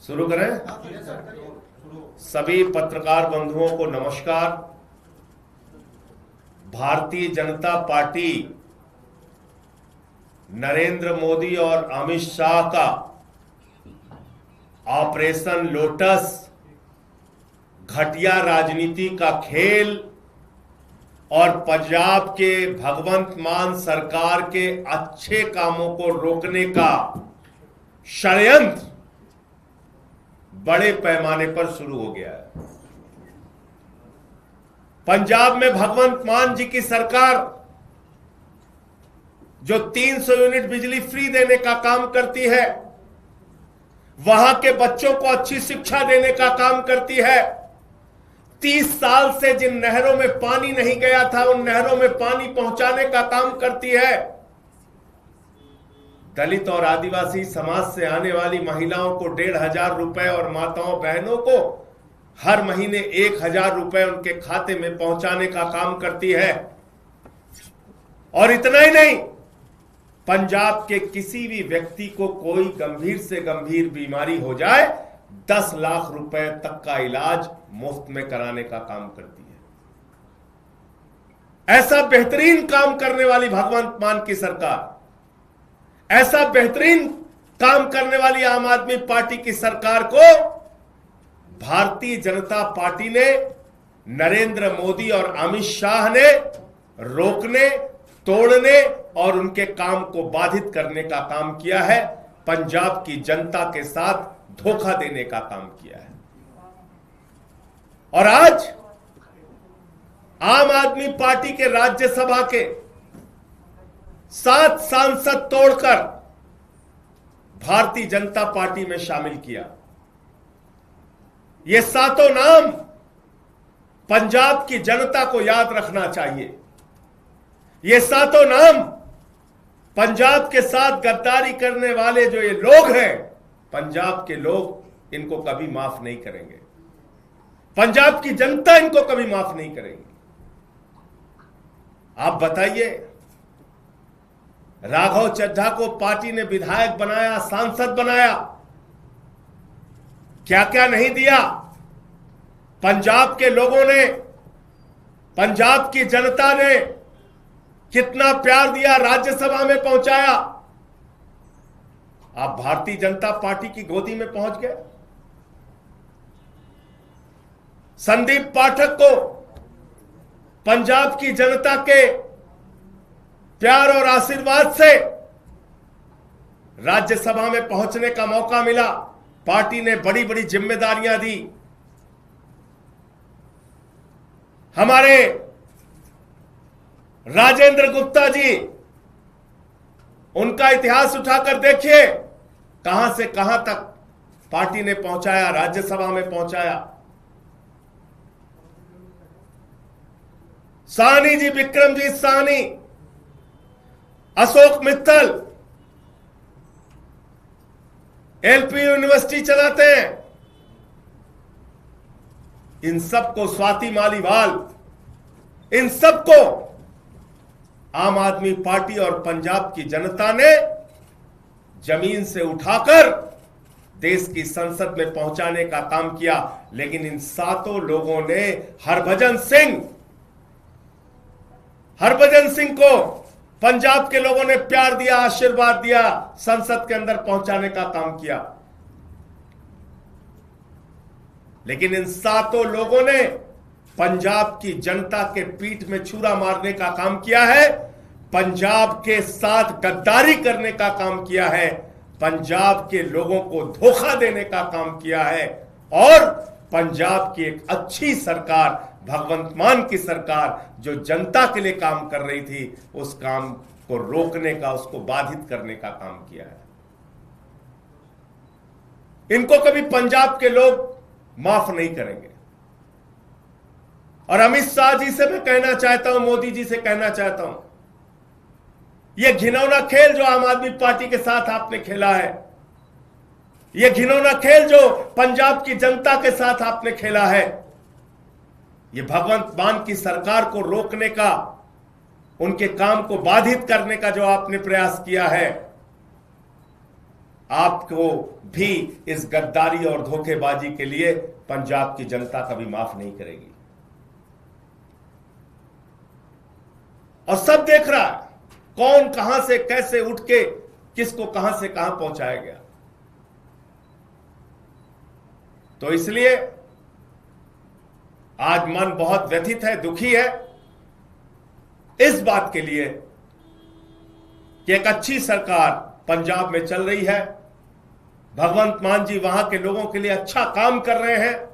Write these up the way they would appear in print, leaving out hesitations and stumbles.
शुरू करें। सभी पत्रकार बंधुओं को नमस्कार। भारतीय जनता पार्टी नरेंद्र मोदी और अमित शाह का ऑपरेशन लोटस घटिया राजनीति का खेल और पंजाब के भगवंत मान सरकार के अच्छे कामों को रोकने का षड्यंत्र बड़े पैमाने पर शुरू हो गया है। पंजाब में भगवंत मान जी की सरकार जो 300 यूनिट बिजली फ्री देने का काम करती है, वहां के बच्चों को अच्छी शिक्षा देने का काम करती है, 30 साल से जिन नहरों में पानी नहीं गया था उन नहरों में पानी पहुंचाने का काम करती है, दलित और आदिवासी समाज से आने वाली महिलाओं को 1,500 रुपए और माताओं बहनों को हर महीने 1,000 रुपए उनके खाते में पहुंचाने का काम करती है। और इतना ही नहीं, पंजाब के किसी भी व्यक्ति को कोई गंभीर से गंभीर बीमारी हो जाए 10 लाख रुपए तक का इलाज मुफ्त में कराने का काम करती है। ऐसा बेहतरीन काम करने वाली भगवंत मान की सरकार, ऐसा बेहतरीन काम करने वाली आम आदमी पार्टी की सरकार को भारतीय जनता पार्टी ने, नरेंद्र मोदी और अमित शाह ने रोकने, तोड़ने और उनके काम को बाधित करने का काम किया है। पंजाब की जनता के साथ धोखा देने का काम किया है। और आज आम आदमी पार्टी के राज्यसभा के 7 सांसद तोड़कर भारतीय जनता पार्टी में शामिल किया। ये 7 नाम पंजाब की जनता को याद रखना चाहिए। ये 7 नाम पंजाब के साथ गद्दारी करने वाले जो ये लोग हैं, पंजाब के लोग इनको कभी माफ नहीं करेंगे। पंजाब की जनता इनको कभी माफ नहीं करेगी। आप बताइए, राघव चड्ढा को पार्टी ने विधायक बनाया, सांसद बनाया, क्या क्या नहीं दिया। पंजाब के लोगों ने, पंजाब की जनता ने कितना प्यार दिया, राज्यसभा में पहुंचाया। आप भारतीय जनता पार्टी की गोदी में पहुंच गए। संदीप पाठक को पंजाब की जनता के प्यार और आशीर्वाद से राज्यसभा में पहुंचने का मौका मिला। पार्टी ने बड़ी बड़ी जिम्मेदारियां दी। हमारे राजेंद्र गुप्ता जी, उनका इतिहास उठाकर देखिए, कहां से कहां तक पार्टी ने पहुंचाया, राज्यसभा में पहुंचाया। साहनी जी, विक्रमजीत साहनी, अशोक मित्तल एलपी यूनिवर्सिटी चलाते हैं। इन सबको, स्वाति मालीवाल, इन सबको आम आदमी पार्टी और पंजाब की जनता ने जमीन से उठाकर देश की संसद में पहुंचाने का काम किया। लेकिन इन 7 लोगों ने हरभजन सिंह को पंजाब के लोगों ने प्यार दिया, आशीर्वाद दिया, संसद के अंदर पहुंचाने का काम किया। लेकिन इन 7 लोगों ने पंजाब की जनता के पीठ में छुरा मारने का काम किया है, पंजाब के साथ गद्दारी करने का काम किया है, पंजाब के लोगों को धोखा देने का काम किया है और पंजाब की एक अच्छी सरकार, भगवंत मान की सरकार जो जनता के लिए काम कर रही थी, उस काम को रोकने का, उसको बाधित करने का काम किया है। इनको कभी पंजाब के लोग माफ नहीं करेंगे। और अमित शाह जी से मैं कहना चाहता हूं, मोदी जी से कहना चाहता हूं, यह घिनौना खेल जो आम आदमी पार्टी के साथ आपने खेला है, यह घिनौना खेल जो पंजाब की जनता के साथ आपने खेला है, यह भगवंत मान की सरकार को रोकने का, उनके काम को बाधित करने का जो आपने प्रयास किया है, आपको भी इस गद्दारी और धोखेबाजी के लिए पंजाब की जनता कभी माफ नहीं करेगी। और सब देख रहा है कौन कहां से कैसे उठ के किसको कहां से कहां पहुंचाया गया। तो इसलिए आज मन बहुत व्यथित है, दुखी है इस बात के लिए कि एक अच्छी सरकार पंजाब में चल रही है। भगवंत मान जी वहां के लोगों के लिए अच्छा काम कर रहे हैं,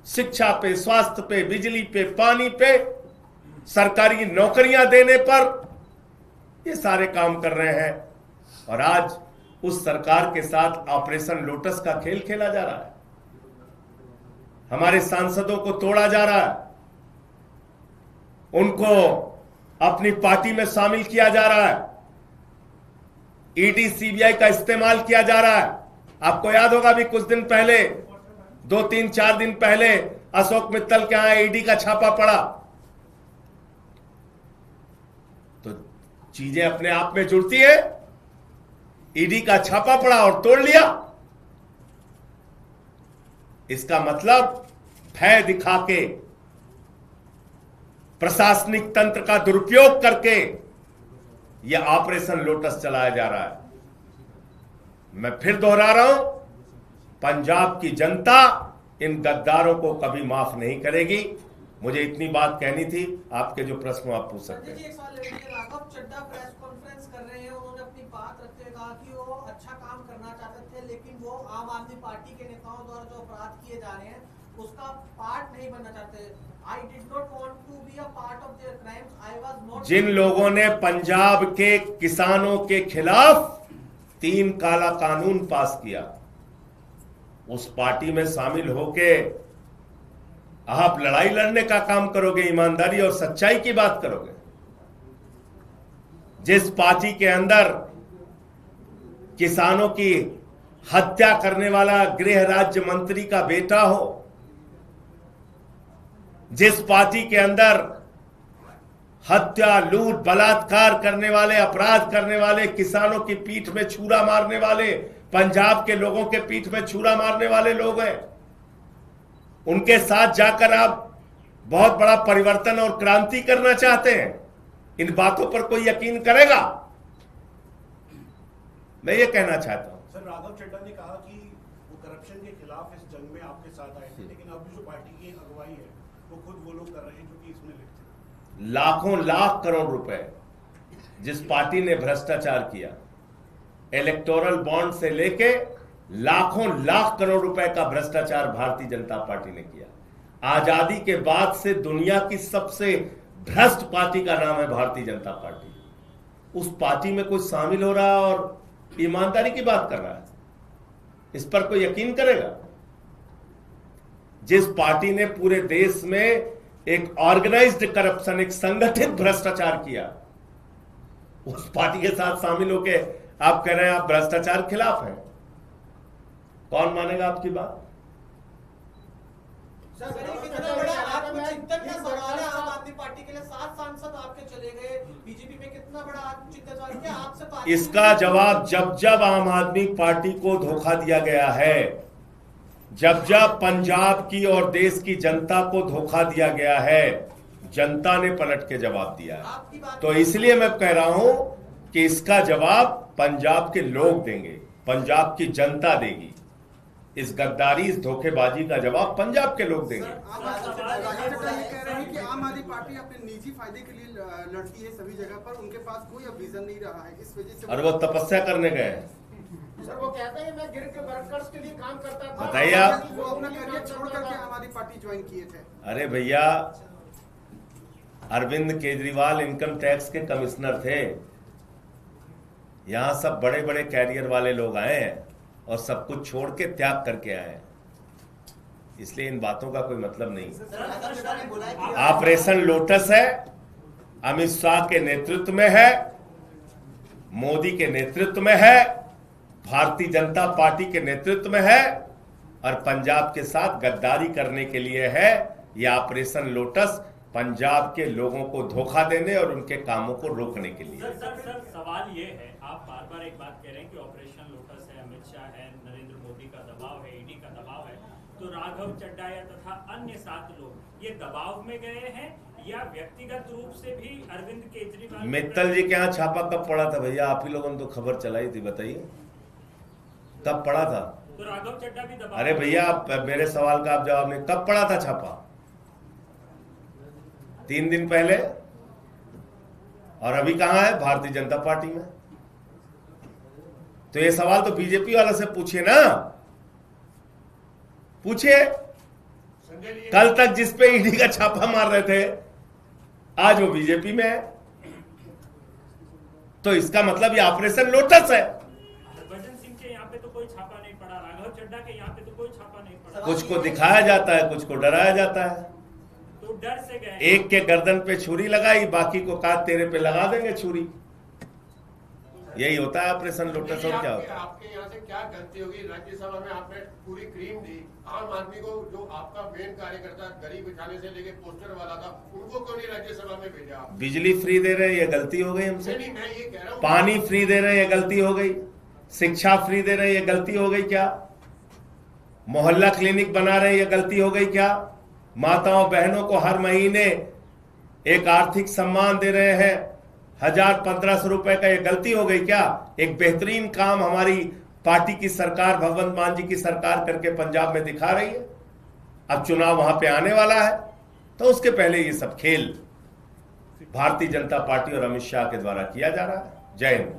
शिक्षा पे, स्वास्थ्य पे, बिजली पे, पानी पे, सरकारी नौकरियां देने पर, ये सारे काम कर रहे हैं। और आज उस सरकार के साथ ऑपरेशन लोटस का खेल खेला जा रहा है। हमारे सांसदों को तोड़ा जा रहा है, उनको अपनी पार्टी में शामिल किया जा रहा है, ईडी सीबीआई का इस्तेमाल किया जा रहा है। आपको याद होगा भी कुछ दिन पहले, 2-3-4 दिन पहले अशोक मित्तल के यहां ईडी का छापा पड़ा। तो चीजें अपने आप में जुड़ती है। ईडी का छापा पड़ा और तोड़ लिया। इसका मतलब भय दिखा के, प्रशासनिक तंत्र का दुरुपयोग करके यह ऑपरेशन लोटस चलाया जा रहा है। मैं फिर दोहरा रहा हूं, पंजाब की जनता इन गद्दारों को कभी माफ नहीं करेगी। मुझे इतनी बात कहनी थी। आपके जो प्रश्न आप पूछ सकते हैं। राघव चड्ढा प्रेस कॉन्फ्रेंस कर रहे हैं, उन्होंने अपनी बात रखते हुए कहा कि वो अच्छा काम करना चाहते थे, लेकिन वो आम आदमी पार्टी के नेताओं द्वारा जो अपराध किए जा रहे हैं उसका पार्ट नहीं बनना चाहते। I did not want to be a part of their crimes. I was not. जिन लोगों ने पंजाब के किसानों के खिलाफ 3 काला कानून पास किया, उस पार्टी में शामिल होके आप लड़ाई लड़ने का काम करोगे, ईमानदारी और सच्चाई की बात करोगे। जिस पार्टी के अंदर किसानों की हत्या करने वाला गृह राज्य मंत्री का बेटा हो, जिस पार्टी के अंदर हत्या, लूट, बलात्कार करने वाले, अपराध करने वाले, किसानों की पीठ में छुरा मारने वाले, पंजाब के लोगों के पीठ में छुरा मारने वाले लोग हैं, उनके साथ जाकर आप बहुत बड़ा परिवर्तन और क्रांति करना चाहते हैं। इन बातों पर कोई यकीन करेगा? मैं ये कहना चाहता हूं। सर, राघव चड्ढा ने कहा कि वो करप्शन के खिलाफ इस जंग में आपके साथ आए थे, लेकिन अब जो पार्टी की अगुवाई है वो खुद वो लोग कर रहे हैं जो कि इसमें लिखते हैं। लाखों लाख करोड़ रुपए जिस पार्टी ने भ्रष्टाचार किया, इलेक्टोरल बॉन्ड से लेके लाखों लाख करोड़ रुपए का भ्रष्टाचार भारतीय जनता पार्टी ने किया। आजादी के बाद से दुनिया की सबसे भ्रष्ट पार्टी का नाम है भारतीय जनता पार्टी। उस पार्टी में कोई शामिल हो रहा है और ईमानदारी की बात कर रहा है, इस पर कोई यकीन करेगा? जिस पार्टी ने पूरे देश में एक ऑर्गेनाइज्ड करप्शन, एक संगठित भ्रष्टाचार किया, उस पार्टी के साथ शामिल होके आप कह रहे हैं आप भ्रष्टाचार खिलाफ हैं। कौन मानेगा आपकी बात? कितना बड़ा आत्मचिंतन का सवाल है। आम आदमी पार्टी के लिए 7 सांसद आपके चले गए, बीजेपी में कितना बड़ा आत्मचिंतन सवाल क्या आपसे? इसका जवाब जब जब आम आदमी पार्टी को धोखा दिया गया है, जब जब पंजाब की और देश की जनता को धोखा दिया गया है, जनता ने पलट के जवाब दिया है। तो इसलिए मैं कह रहा हूं कि इसका जवाब पंजाब के लोग देंगे, पंजाब की जनता देगी। इस गद्दारी, इस धोखेबाजी का जवाब पंजाब के लोग देंगे। कह रहे हैं कि आम आदमी पार्टी अपने निजी फायदे के लिए लड़ती है सभी जगह पर, उनके पास कोई अब विजन नहीं रहा है, इस वजह से। और वो तपस्या करने गए हैं। सर, वो कहते हैं मैं गिर के वर्कर्स के लिए काम करता था। बताइए आप। वो अपना करियर छोड़ करके आम आदमी पार्टी ज्वाइन किए थे। अरे भैया, अरविंद केजरीवाल इनकम टैक्स के कमिश्नर थे। यहां सब बड़े बड़े कैरियर वाले लोग आए हैं और सब कुछ छोड़ के त्याग करके आए हैं। इसलिए इन बातों का कोई मतलब नहीं। ऑपरेशन लोटस है, अमित शाह के नेतृत्व में है, मोदी के नेतृत्व में है, भारतीय जनता पार्टी के नेतृत्व में है, और पंजाब के साथ गद्दारी करने के लिए है। यह ऑपरेशन लोटस पंजाब के लोगों को धोखा देने और उनके कामों को रोकने के लिए। सर सवाल ये है, आप बार बार एक बात कह रहे हैं कि ऑपरेशन लोटस है, अमित शाह है, नरेंद्र मोदी का दबाव है, ईडी का दबाव है, तो राघव चड्डा या तथा अन्य 7 लोग ये दबाव में गए हैं या व्यक्तिगत रूप से भी अरविंद केजरीवाल? मित्तल जी के यहाँ छापा कब पड़ा था भैया? आप ही लोगों ने तो खबर चलाई थी, बताइए कब पड़ा था? तो राघव चड्डा भी दबाव? अरे भैया आप मेरे सवाल का आप जवाब नहीं, कब पड़ा था छापा? 3 दिन पहले। और अभी कहां है? भारतीय जनता पार्टी में। तो ये सवाल तो बीजेपी वाला से पूछिए ना, पूछिए। कल तक जिस पे ईडी का छापा मार रहे थे आज वो बीजेपी में है, तो इसका मतलब ये ऑपरेशन लोटस है। हरभजन सिंह के यहाँ पे तो कोई छापा नहीं पड़ा, राघव चड्डा के यहाँ पे तो कोई छापा नहीं पड़ा। कुछ को दिखाया जाता है, कुछ को डराया जाता है। तो डर से गए। एक के गर्दन पे छुरी लगाई, बाकी को कहा तेरे पे लगा देंगे छुरी। यही होता है ऑपरेशन लोटस। और क्या होता है? आपके यहाँ से क्या गलती होगी? राज्यसभा में आपने पूरी क्रीम दी, आम आदमी को जो आपका मेन कार्यकर्ता गरीब बिछाने से लेके पोस्टर वाला था, उनको क्यों नहीं राज्यसभा में भेजा? बिजली फ्री दे रहे, ये गलती हो गई हमसे। नहीं, मैं ये कह रहा हूँ, पानी फ्री दे रहे, ये गलती हो गई। शिक्षा फ्री दे रहे, ये गलती हो गई क्या? मोहल्ला क्लिनिक बना रहे, ये गलती हो गई क्या? माताओं बहनों को हर महीने एक आर्थिक सम्मान दे रहे हैं 1000-1500 रुपए का, ये गलती हो गई क्या? एक बेहतरीन काम हमारी पार्टी की सरकार, भगवंत मान जी की सरकार करके पंजाब में दिखा रही है। अब चुनाव वहां पे आने वाला है, तो उसके पहले ये सब खेल भारतीय जनता पार्टी और अमित शाह के द्वारा किया जा रहा है। जय हिंद।